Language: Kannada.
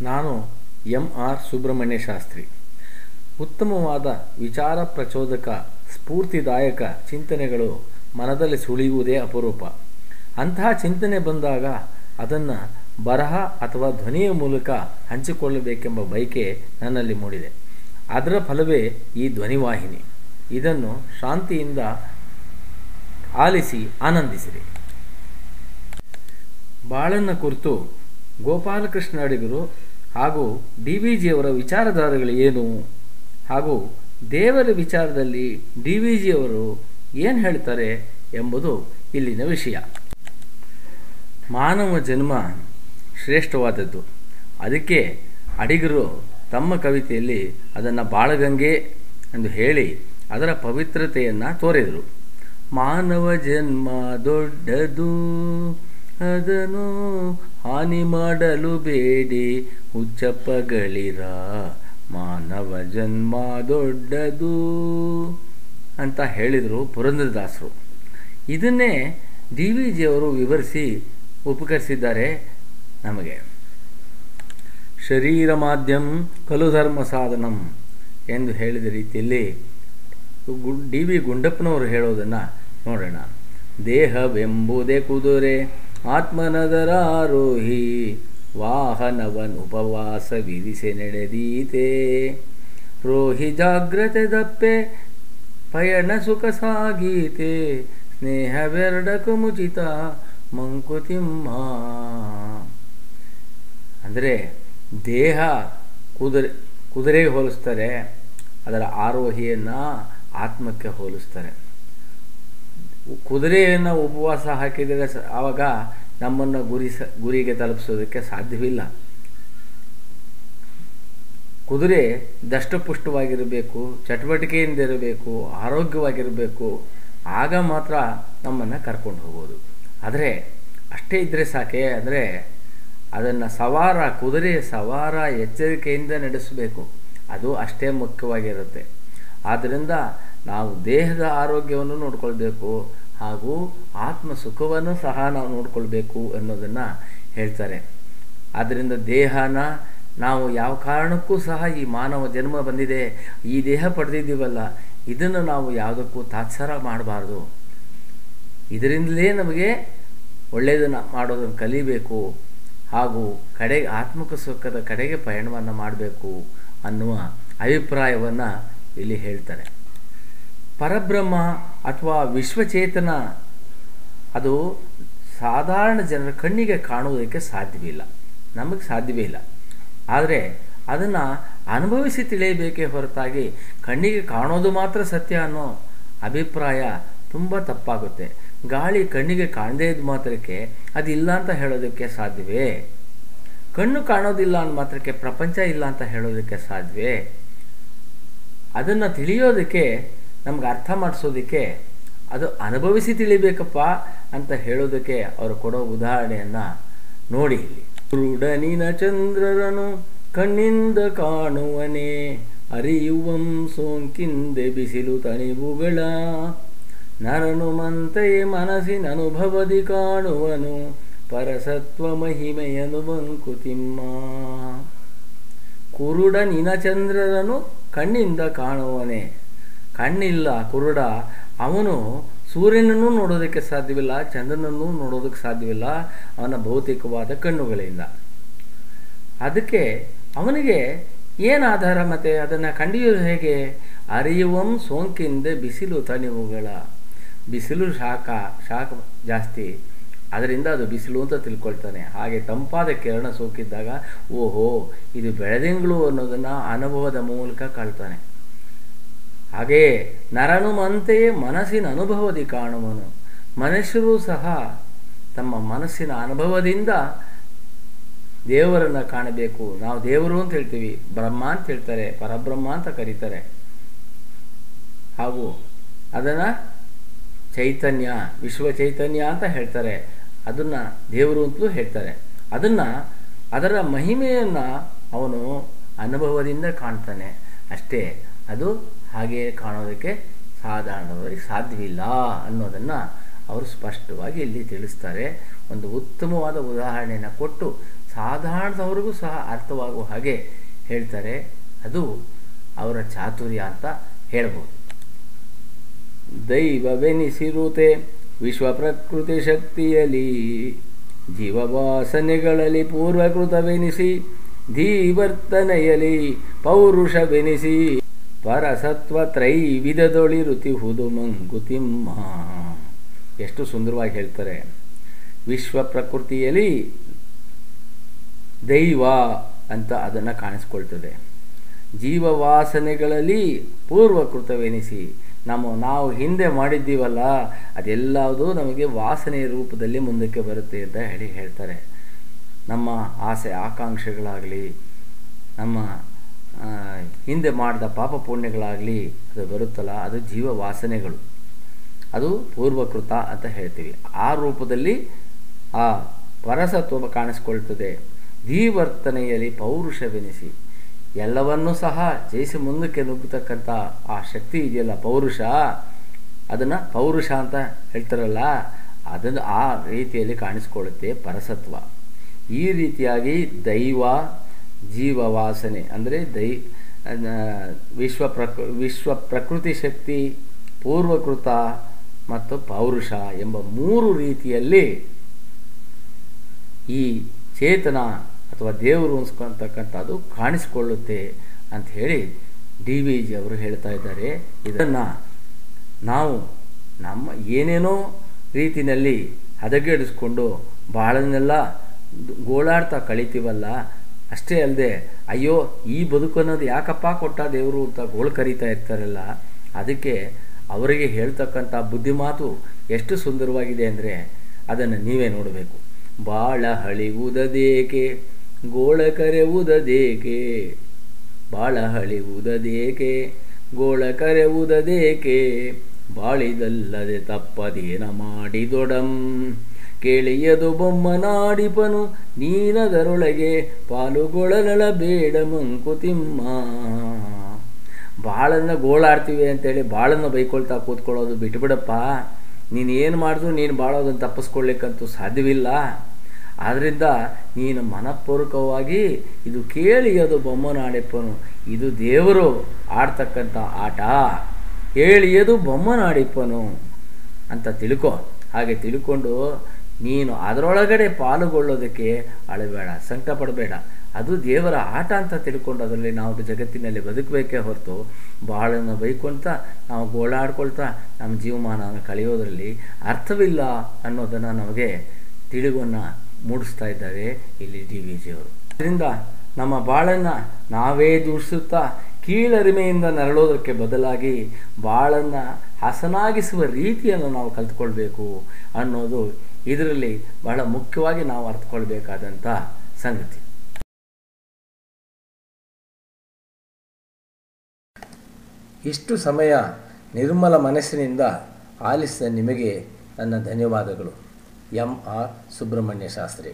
ನಾನು ಎಂ.ಆರ್. ಸುಬ್ರಹ್ಮಣ್ಯ ಶಾಸ್ತ್ರಿ. ಉತ್ತಮವಾದ ವಿಚಾರ ಪ್ರಚೋದಕ ಸ್ಫೂರ್ತಿದಾಯಕ ಚಿಂತನೆಗಳು ಮನದಲ್ಲಿ ಸುಳಿಯುವುದೇ ಅಪರೂಪ. ಅಂತಹ ಚಿಂತನೆ ಬಂದಾಗ ಅದನ್ನು ಬರಹ ಅಥವಾ ಧ್ವನಿಯ ಮೂಲಕ ಹಂಚಿಕೊಳ್ಳಬೇಕೆಂಬ ಬಯಕೆ ನನ್ನಲ್ಲಿ ಮೂಡಿದೆ. ಅದರ ಫಲವೇ ಈ ಧ್ವನಿವಾಹಿನಿ. ಇದನ್ನು ಶಾಂತಿಯಿಂದ ಆಲಿಸಿ ಆನಂದಿಸಿರಿ. ಬಾಳನ್ನು ಕುರಿತು ಗೋಪಾಲಕೃಷ್ಣ ಅಡಿಗರು ಹಾಗೂ ಡಿ.ವಿ.ಜಿಯವರ ವಿಚಾರಧಾರೆಗಳು ಏನು ಹಾಗೂ ದೇವರ ವಿಚಾರದಲ್ಲಿ ಡಿ.ವಿ.ಜಿಯವರು ಏನು ಹೇಳ್ತಾರೆ ಎಂಬುದು ಇಲ್ಲಿನ ವಿಷಯ. ಮಾನವ ಜನ್ಮ ಶ್ರೇಷ್ಠವಾದದ್ದು. ಅದಕ್ಕೆ ಅಡಿಗರು ತಮ್ಮ ಕವಿತೆಯಲ್ಲಿ ಅದನ್ನು ಬಾಳಗಂಗೆ ಎಂದು ಹೇಳಿ ಅದರ ಪವಿತ್ರತೆಯನ್ನು ತೋರಿದರು. ಮಾನವ ಜನ್ಮ ದೊಡ್ಡದು, ಅದನ್ನು ಹಾನಿ ಮಾಡಲು ಬೇಡಿ ಹುಚ್ಚಪ್ಪಗಳಿರ. ಮಾನವ ಜನ್ಮ ದೊಡ್ಡದು ಅಂತ ಹೇಳಿದರು ಪುರಂದರದಾಸರು. ಇದನ್ನೇ ಡಿ.ವಿ.ಜಿಯವರು ವಿವರಿಸಿ ಉಪಕರಿಸಿದ್ದಾರೆ ನಮಗೆ. ಶರೀರ ಮಾಧ್ಯಮ ಖಲು ಧರ್ಮ ಸಾಧನಂ ಎಂದು ಹೇಳಿದ ರೀತಿಯಲ್ಲಿ ಡಿ.ವಿ. ಗುಂಡಪ್ಪನವರು ಹೇಳೋದನ್ನು ನೋಡೋಣ. ದೇಹವೆಂಬುದೇ ಕುದುರೆ, ಆತ್ಮನದರ ಆರೋಹಿ, ವಾಹನವನ್ ಉಪವಾಸ ವಿಧಿಸಿ ನಡೆದೀತೆ. ರೋಹಿ ಜಾಗ್ರತೆ ದಪ್ಪೆ, ಪಯಣ ಸುಖ ಸಾಗೀತೆ. ಸ್ನೇಹವೆರಡಕು ಮುಚಿತ ಮಂಕುತಿಮ್ಮ. ಅಂದರೆ ದೇಹ ಕುದುರೆಗೆ ಹೋಲಿಸ್ತಾರೆ, ಅದರ ಆರೋಹಿಯನ್ನು ಆತ್ಮಕ್ಕೆ ಹೋಲಿಸ್ತಾರೆ. ಕುದುರೆಯನ್ನು ಉಪವಾಸ ಹಾಕಿದರೆ ಆವಾಗ ನಮ್ಮನ್ನು ಗುರಿಗೆ ತಲುಪಿಸೋದಕ್ಕೆ ಸಾಧ್ಯವಿಲ್ಲ. ಕುದುರೆ ದಷ್ಟಪುಷ್ಟವಾಗಿರಬೇಕು, ಚಟುವಟಿಕೆಯಿಂದ ಇರಬೇಕು, ಆರೋಗ್ಯವಾಗಿರಬೇಕು. ಆಗ ಮಾತ್ರ ನಮ್ಮನ್ನು ಕರ್ಕೊಂಡು ಹೋಗೋದು. ಆದರೆ ಅಷ್ಟೇ ಇದ್ದರೆ ಸಾಕೆ. ಅಂದರೆ ಅದನ್ನು ಕುದುರೆ ಸವಾರ ಎಚ್ಚರಿಕೆಯಿಂದ ನಡೆಸಬೇಕು. ಅದು ಅಷ್ಟೇ ಮುಖ್ಯವಾಗಿರುತ್ತೆ. ಆದ್ದರಿಂದ ನಾವು ದೇಹದ ಆರೋಗ್ಯವನ್ನು ನೋಡಿಕೊಳ್ಬೇಕು ಹಾಗೂ ಆತ್ಮ ಸುಖವನ್ನು ಸಹ ನಾವು ನೋಡಿಕೊಳ್ಬೇಕು ಅನ್ನೋದನ್ನು ಹೇಳ್ತಾರೆ. ಆದ್ದರಿಂದ ದೇಹನ ನಾವು ಯಾವ ಕಾರಣಕ್ಕೂ ಸಹ ಈ ಮಾನವ ಜನ್ಮ ಬಂದಿದೆ, ಈ ದೇಹ ಪಡೆದಿದ್ದೀವಲ್ಲ, ಇದನ್ನು ನಾವು ಯಾವುದಕ್ಕೂ ತಾತ್ಸಾರ ಮಾಡಬಾರ್ದು. ಇದರಿಂದಲೇ ನಮಗೆ ಒಳ್ಳೆಯದನ್ನು ಮಾಡೋದನ್ನು ಕಲಿಬೇಕು ಹಾಗೂ ಕಡೆಗೆ ಆತ್ಮಕ ಸುಖದ ಕಡೆಗೆ ಪಯಣವನ್ನು ಮಾಡಬೇಕು ಅನ್ನುವ ಅಭಿಪ್ರಾಯವನ್ನು ಇಲ್ಲಿ ಹೇಳ್ತಾರೆ. ಪರಬ್ರಹ್ಮ ಅಥವಾ ವಿಶ್ವಚೇತನ ಅದು ಸಾಧಾರಣ ಜನರ ಕಣ್ಣಿಗೆ ಕಾಣುವುದಕ್ಕೆ ಸಾಧ್ಯವಿಲ್ಲ, ನಮಗೆ ಸಾಧ್ಯವೇ ಇಲ್ಲ. ಆದರೆ ಅದನ್ನು ಅನುಭವಿಸಿ ತಿಳಿಯಬೇಕೇ ಹೊರತಾಗಿ ಕಣ್ಣಿಗೆ ಕಾಣೋದು ಮಾತ್ರ ಸತ್ಯ ಅನ್ನೋ ಅಭಿಪ್ರಾಯ ತುಂಬ ತಪ್ಪಾಗುತ್ತೆ. ಗಾಳಿ ಕಣ್ಣಿಗೆ ಕಾಣದೇ ಇದ್ದ ಮಾತ್ರಕ್ಕೆ ಅದಿಲ್ಲ ಅಂತ ಹೇಳೋದಕ್ಕೆ ಸಾಧ್ಯವೇ? ಕಣ್ಣು ಕಾಣೋದಿಲ್ಲ ಅಂದ ಮಾತ್ರಕ್ಕೆ ಪ್ರಪಂಚ ಇಲ್ಲ ಅಂತ ಹೇಳೋದಕ್ಕೆ ಸಾಧ್ಯವೇ? ಅದನ್ನು ತಿಳಿಯೋದಕ್ಕೆ, ನಮ್ಗೆ ಅರ್ಥ ಮಾಡಿಸೋದಕ್ಕೆ ಅದು ಅನುಭವಿಸಿ ತಿಳಿಬೇಕಪ್ಪ ಅಂತ ಹೇಳೋದಕ್ಕೆ ಅವರು ಕೊಡೋ ಉದಾಹರಣೆಯನ್ನು ನೋಡಿ. ಇಲ್ಲಿ ಕುರುಡನಿನ ಚಂದ್ರರನು ಕಣ್ಣಿಂದ ಕಾಣುವನೇ, ಅರಿಯುವಂ ಸೋಂಕಿಂದೆ ಬಿಸಿಲು ತಣಿವುಗಳ. ನರನು ಮಂತೆಯೇ ಮನಸ್ಸಿನ ಅನುಭವದಿ ಕಾಣುವನು, ಪರಸತ್ವ ಮಹಿಮೆಯನು ಮಂಕುತಿಮ್ಮ. ಕುರುಡನಿನ ಚಂದ್ರರನು ಕಣ್ಣಿಂದ ಕಾಣುವನೇ. ಕಣ್ಣಿಲ್ಲ ಕುರುಡ, ಅವನು ಸೂರ್ಯನನ್ನು ನೋಡೋದಕ್ಕೆ ಸಾಧ್ಯವಿಲ್ಲ, ಚಂದ್ರನನ್ನು ನೋಡೋದಕ್ಕೆ ಸಾಧ್ಯವಿಲ್ಲ ಅವನ ಭೌತಿಕವಾದ ಕಣ್ಣುಗಳಿಂದ. ಅದಕ್ಕೆ ಅವನಿಗೆ ಏನು ಆಧಾರ? ಮತ್ತು ಅದನ್ನು ಕಂಡಿಯೋದು ಹೇಗೆ? ಅರಿಯುವಂ ಸೋಂಕಿಂದ ಬಿಸಿಲು ತಣಿವುಗಳ. ಬಿಸಿಲು ಶಾಖ ಜಾಸ್ತಿ, ಅದರಿಂದ ಅದು ಬಿಸಿಲು ಅಂತ ತಿಳ್ಕೊಳ್ತಾನೆ. ಹಾಗೆ ತಂಪಾದ ಕಿರಣ ಸೋಕಿದ್ದಾಗ ಓಹೋ ಇದು ಬೆಳದಿಂಗಳು ಅನ್ನೋದನ್ನು ಅನುಭವದ ಮೂಲಕ ಕಳ್ತಾನೆ. ಹಾಗೆಯೇ ನರನು ಮಂತೆಯೇ ಮನಸ್ಸಿನ ಅನುಭವದಿ ಕಾಣುವನು. ಮನುಷ್ಯರು ಸಹ ತಮ್ಮ ಮನಸ್ಸಿನ ಅನುಭವದಿಂದ ದೇವರನ್ನು ಕಾಣಬೇಕು. ನಾವು ದೇವರು ಅಂತ ಹೇಳ್ತೀವಿ, ಬ್ರಹ್ಮ ಅಂತ ಹೇಳ್ತಾರೆ, ಪರಬ್ರಹ್ಮ ಅಂತ ಕರೀತಾರೆ. ಹಾಗೂ ಅದನ್ನು ಚೈತನ್ಯ, ವಿಶ್ವ ಚೈತನ್ಯ ಅಂತ ಹೇಳ್ತಾರೆ. ಅದನ್ನು ದೇವರು ಅಂತಲೂ ಹೇಳ್ತಾರೆ. ಅದರ ಮಹಿಮೆಯನ್ನು ಅವನು ಅನುಭವದಿಂದ ಕಾಣ್ತಾನೆ ಅಷ್ಟೇ. ಅದು ಹಾಗೆಯೇ ಕಾಣೋದಕ್ಕೆ ಸಾಧಾರಣವಾಗಿ ಸಾಧ್ಯವಿಲ್ಲ ಅನ್ನೋದನ್ನು ಅವರು ಸ್ಪಷ್ಟವಾಗಿ ಇಲ್ಲಿ ತಿಳಿಸ್ತಾರೆ. ಒಂದು ಉತ್ತಮವಾದ ಉದಾಹರಣೆಯನ್ನು ಕೊಟ್ಟು ಸಾಧಾರಣದವ್ರಿಗೂ ಸಹ ಅರ್ಥವಾಗುವ ಹಾಗೆ ಹೇಳ್ತಾರೆ. ಅದು ಅವರ ಚಾತುರ್ಯ ಅಂತ ಹೇಳ್ಬೋದು. ದೈವವೆನಿಸಿರುತೆ ವಿಶ್ವ ಪ್ರಕೃತಿ ಶಕ್ತಿಯಲ್ಲಿ ಜೀವವಾಸನೆಗಳಲ್ಲಿ ಪೂರ್ವಕೃತವೆನಿಸಿ ಧೀವರ್ತನೆಯಲ್ಲಿ ಪೌರುಷವೆನಿಸಿ ಪರಸತ್ವ ತ್ರೈವಿಧದೊಳಿರುತಿಹುದು ಮಂಕುತಿಮ್ಮ. ಎಷ್ಟು ಸುಂದರವಾಗಿ ಹೇಳ್ತಾರೆ. ವಿಶ್ವ ಪ್ರಕೃತಿಯಲ್ಲಿ ದೈವ ಅಂತ ಅದನ್ನು ಕಾಣಿಸ್ಕೊಳ್ತದೆ. ಜೀವವಾಸನೆಗಳಲ್ಲಿ ಪೂರ್ವಕೃತವೆನಿಸಿ ನಾವು ಹಿಂದೆ ಮಾಡಿದ್ದೀವಲ್ಲ ಅದೆಲ್ಲದೂ ನಮಗೆ ವಾಸನೆಯ ರೂಪದಲ್ಲಿ ಮುಂದಕ್ಕೆ ಬರುತ್ತೆ ಅಂತ ಹೇಳ್ತಾರೆ. ನಮ್ಮ ಆಸೆ ಆಕಾಂಕ್ಷೆಗಳಾಗಲಿ, ನಮ್ಮ ಹಿಂದೆ ಮಾಡಿದ ಪಾಪ ಪುಣ್ಯಗಳಾಗಲಿ ಅದು ಬರುತ್ತಲ್ಲ, ಅದು ಜೀವ ವಾಸನೆಗಳು, ಅದು ಪೂರ್ವಕೃತ ಅಂತ ಹೇಳ್ತೀವಿ. ಆ ರೂಪದಲ್ಲಿ ಆ ಪರಸತ್ವ ಕಾಣಿಸ್ಕೊಳ್ತದೆ. ಧೀವರ್ತನೆಯಲ್ಲಿ ಪೌರುಷವೆನಿಸಿ ಎಲ್ಲವನ್ನೂ ಸಹ ಜಯಿಸಿ ಮುಂದಕ್ಕೆ ನುಗ್ಗತಕ್ಕಂಥ ಆ ಶಕ್ತಿ ಇದೆಯಲ್ಲ ಪೌರುಷ, ಅದನ್ನು ಪೌರುಷ ಅಂತ ಹೇಳ್ತಾರಲ್ಲ, ಅದನ್ನು ಆ ರೀತಿಯಲ್ಲಿ ಕಾಣಿಸ್ಕೊಳ್ಳುತ್ತೆ ಪರಸತ್ವ. ಈ ರೀತಿಯಾಗಿ ದೈವ ಜೀವವಾಸನೆ ಅಂದರೆ ವಿಶ್ವ ಪ್ರಕೃತಿ ಶಕ್ತಿ, ಪೂರ್ವಕೃತ ಮತ್ತು ಪೌರುಷ ಎಂಬ 3 ರೀತಿಯಲ್ಲಿ ಈ ಚೇತನ ಅಥವಾ ದೇವರು ಅನ್ಸ್ಕೊಳ್ತಕ್ಕಂಥದ್ದು ಕಾಣಿಸ್ಕೊಳ್ಳುತ್ತೆ ಅಂತ ಹೇಳಿ ಡಿ ವಿ ಜಿ ಅವರು ಹೇಳ್ತಾ ಇದ್ದಾರೆ. ಇದನ್ನು ನಾವು ನಮ್ಮ ಏನೇನೋ ರೀತಿಯಲ್ಲಿ ಹದಗೆಡಿಸ್ಕೊಂಡು ಬಾಳನ್ನೆಲ್ಲ ಗೋಳಾಡ್ತಾ ಕಳಿತೀವಲ್ಲ, ಅಷ್ಟೇ ಅಲ್ಲದೆ ಅಯ್ಯೋ ಈ ಬದುಕು ಅನ್ನೋದು ಯಾಕಪ್ಪ ಕೊಟ್ಟ ದೇವರು ಅಂತ ಗೋಳು ಕರೀತಾ ಇರ್ತಾರಲ್ಲ, ಅದಕ್ಕೆ ಅವರಿಗೆ ಹೇಳ್ತಕ್ಕಂಥ ಬುದ್ಧಿಮಾತು ಎಷ್ಟು ಸುಂದರವಾಗಿದೆ ಅಂದರೆ ಅದನ್ನು ನೀವೇ ನೋಡಬೇಕು. ಬಾಳ ಹಳಿವುದೇಕೆ ಗೋಳ ಕರೆವುದೇಕೆ, ಬಾಳ ಹಳಿವುದೇಕೆ ಗೋಳ ಕರೆವುದೇಕೆ, ಬಾಳಿದಲ್ಲದೆ ತಪ್ಪದೇನ ಮಾಡಿದೊಡಂ, ಕೇಳಿಯದು ಬೊಮ್ಮನಾಡಿಪನು ನೀನದರೊಳಗೆ ಪಾಲುಗೊಳ್ಳಲ ಬೇಡ ಮಂಕುತಿಮ್ಮ. ಬಾಳನ್ನು ಗೋಳಾಡ್ತೀವಿ ಅಂತೇಳಿ ಬಾಳನ್ನು ಬೈಕೊಳ್ತಾ ಕೂತ್ಕೊಳ್ಳೋದು ಬಿಟ್ಬಿಡಪ್ಪ. ನೀನು ಏನು ಮಾಡಿದ್ರು ನೀನು ಬಾಳೋದನ್ನು ತಪ್ಪಿಸ್ಕೊಳ್ಳಿಕ್ಕಂತೂ ಸಾಧ್ಯವಿಲ್ಲ. ಆದ್ದರಿಂದ ನೀನು ಮನಪೂರ್ವಕವಾಗಿ ಇದು ಕೇಳಿಯದು ಬೊಮ್ಮನಾಡಿಪನು, ಇದು ದೇವರು ಆಡ್ತಕ್ಕಂಥ ಆಟ, ಕೇಳಿಯದು ಬೊಮ್ಮನಾಡಿಪನು ಅಂತ ತಿಳ್ಕೊ. ಹಾಗೆ ತಿಳ್ಕೊಂಡು ನೀನು ಅದರೊಳಗಡೆ ಪಾಲುಗೊಳ್ಳೋದಕ್ಕೆ ಅಳಬೇಡ, ಸಂಕಟ ಪಡಬೇಡ. ಅದು ದೇವರ ಆಟ ಅಂತ ತಿಳ್ಕೊಂಡು ಅದರಲ್ಲಿ ನಾವು ಜಗತ್ತಿನಲ್ಲಿ ಬದುಕಬೇಕೇ ಹೊರತು ಬಾಳನ್ನು ಬೈಕೊಳ್ತಾ ನಾವು ಗೋಳಾಡ್ಕೊಳ್ತಾ ನಮ್ಮ ಜೀವಮಾನವನ್ನು ಕಳೆಯೋದರಲ್ಲಿ ಅರ್ಥವಿಲ್ಲ ಅನ್ನೋದನ್ನು ನಮಗೆ ತಿಳಿವನ್ನು ಮೂಡಿಸ್ತಾ ಇದ್ದಾರೆ ಇಲ್ಲಿ ಡಿ ವಿ ಜಿಯವರು. ಅದರಿಂದ ನಮ್ಮ ಬಾಳನ್ನು ನಾವೇ ದೂಷಿಸುತ್ತಾ ಕೀಳರಿಮೆಯಿಂದ ನರಳೋದಕ್ಕೆ ಬದಲಾಗಿ ಬಾಳನ್ನು ಹಸನಾಗಿಸುವ ರೀತಿಯನ್ನು ನಾವು ಕಲ್ತ್ಕೊಳ್ಬೇಕು ಅನ್ನೋದು ಇದರಲ್ಲಿ ಬಹಳ ಮುಖ್ಯವಾಗಿ ನಾವು ಅರ್ಥಕೊಳ್ಬೇಕಾದಂಥ ಸಂಗತಿ. ಇಷ್ಟು ಸಮಯ ನಿರ್ಮಲ ಮನಸ್ಸಿನಿಂದ ಆಲಿಸಿದ ನಿಮಗೆ ನನ್ನ ಧನ್ಯವಾದಗಳು. M R Subrahmanya Shastri.